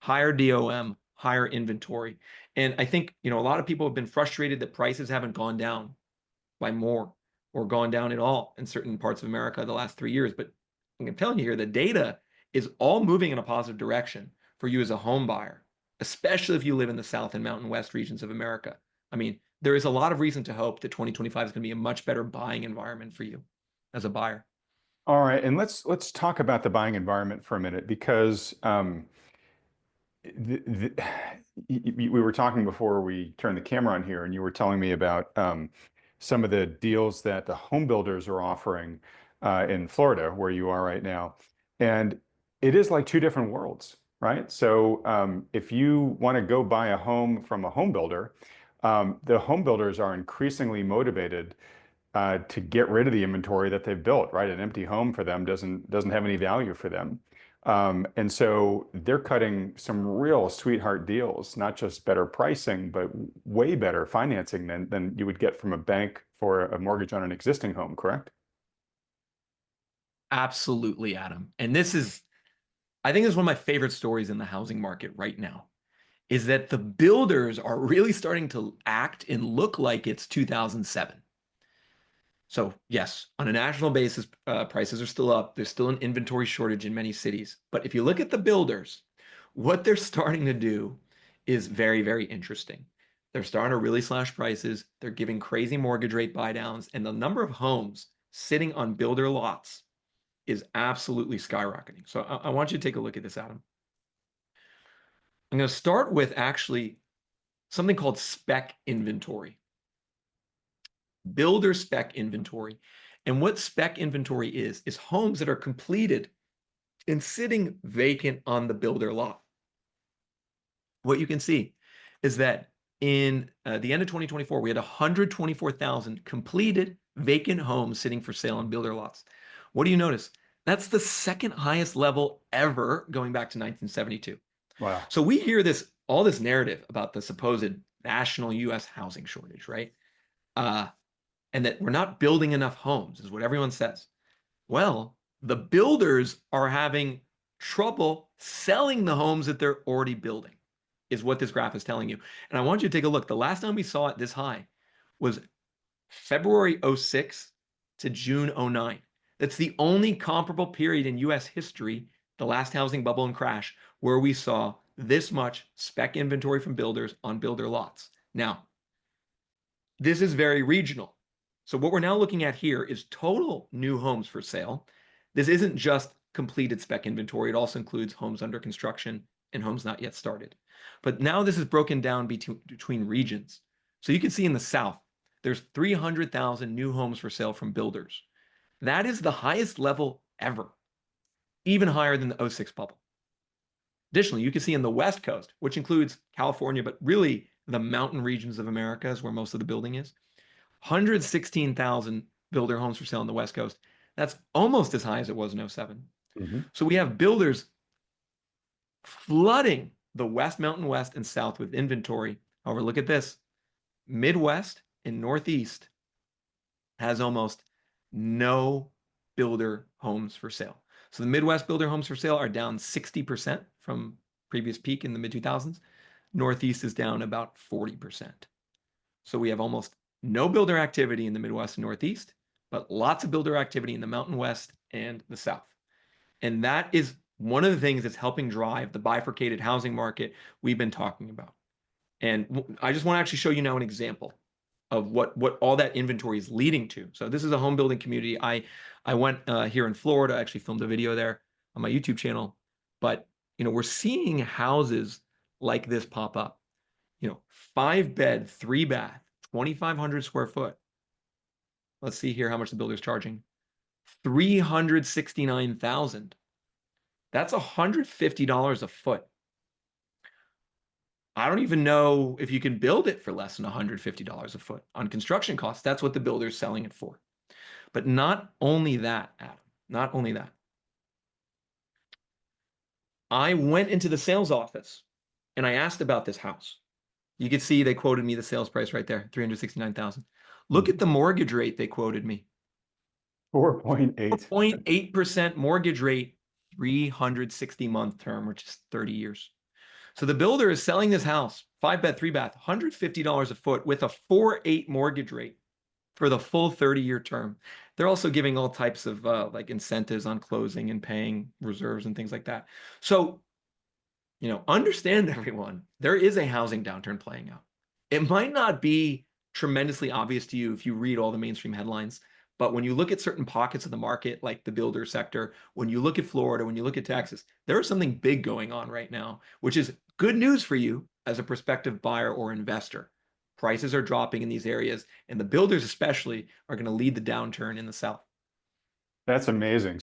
higher DOM, higher inventory. And I think, a lot of people have been frustrated that prices haven't gone down by more or gone down at all in certain parts of America the last 3 years. But I'm telling you here, the data is all moving in a positive direction for you as a home buyer, especially if you live in the South and Mountain West regions of America. I mean, there is a lot of reason to hope that 2025 is going to be a much better buying environment for you as a buyer. All right, and let's talk about the buying environment for a minute because the, we were talking before we turned the camera on here, and you were telling me about some of the deals that the home builders are offering in Florida, where you are right now, and it is like two different worlds, right? So if you want to go buy a home from a home builder, the home builders are increasingly motivated to get rid of the inventory that they've built, right? An empty home for them doesn't have any value for them. And so they're cutting some real sweetheart deals, not just better pricing, but way better financing than you would get from a bank for a mortgage on an existing home, correct? Absolutely, Adam. And I think this is one of my favorite stories in the housing market right now, is that the builders are really starting to act and look like it's 2007. So yes, on a national basis, prices are still up. There's still an inventory shortage in many cities. But if you look at the builders, what they're starting to do is very, very interesting. They're starting to really slash prices. They're giving crazy mortgage rate buy downs, and the number of homes sitting on builder lots is absolutely skyrocketing. So I want you to take a look at this, Adam. I'm going to start with actually something called spec inventory, builder spec inventory. And what spec inventory is homes that are completed and sitting vacant on the builder lot. What you can see is that in the end of 2024, we had 124,000 completed vacant homes sitting for sale on builder lots. What do you notice? That's the second highest level ever going back to 1972. Wow. So we hear all this narrative about the supposed national US housing shortage, right? Uh, and that we're not building enough homes, is what everyone says. Well, the builders are having trouble selling the homes that they're already building, is what this graph is telling you. And I want you to take a look. The last time we saw it this high was February 06 to June 09. That's the only comparable period in US history, the last housing bubble and crash, where we saw this much spec inventory from builders on builder lots. Now, this is very regional. So what we're now looking at here is total new homes for sale. This isn't just completed spec inventory. It also includes homes under construction and homes not yet started. But now this is broken down between regions. So you can see in the South, there's 300,000 new homes for sale from builders. That is the highest level ever, even higher than the '06 bubble. Additionally, you can see in the West Coast, which includes California, but really the mountain regions of America is where most of the building is, 116,000 builder homes for sale on the West Coast. That's almost as high as it was in '07. Mhm. So we have builders flooding the West, Mountain West, and South with inventory. However, look at this. Midwest and Northeast has almost no builder homes for sale. So the Midwest builder homes for sale are down 60% from previous peak in the mid 2000s. Northeast is down about 40%. So we have almost no builder activity in the Midwest and Northeast, but lots of builder activity in the Mountain West and the South. And that is one of the things that's helping drive the bifurcated housing market we've been talking about. And I just want to actually show you now an example of what all that inventory is leading to. So this is a home building community. I went here in Florida. I actually filmed a video there on my YouTube channel. But we're seeing houses like this pop up. 5-bed, 3-bath, 2,500 square foot. Let's see here how much the builder's charging. 369,000. That's $150 a foot. I don't even know if you can build it for less than $150 a foot on construction costs. That's what the builder's selling it for. But not only that, Adam, not only that. I went into the sales office and I asked about this house. You can see they quoted me the sales price right there, 369,000. Look at the mortgage rate they quoted me. 4.8. 4.8% mortgage rate, 360-month term, which is 30 years. So the builder is selling this house, 5 bed, 3 bath, $150 a foot with a 4.8 mortgage rate for the full 30-year term. They're also giving all types of like incentives on closing and paying reserves and things like that. So, understand everyone, there is a housing downturn playing out. It might not be tremendously obvious to you if you read all the mainstream headlines, but when you look at certain pockets of the market, like the builder sector, when you look at Florida, when you look at Texas, there is something big going on right now, which is good news for you as a prospective buyer or investor. Prices are dropping in these areas, and the builders especially are going to lead the downturn in the South. That's amazing.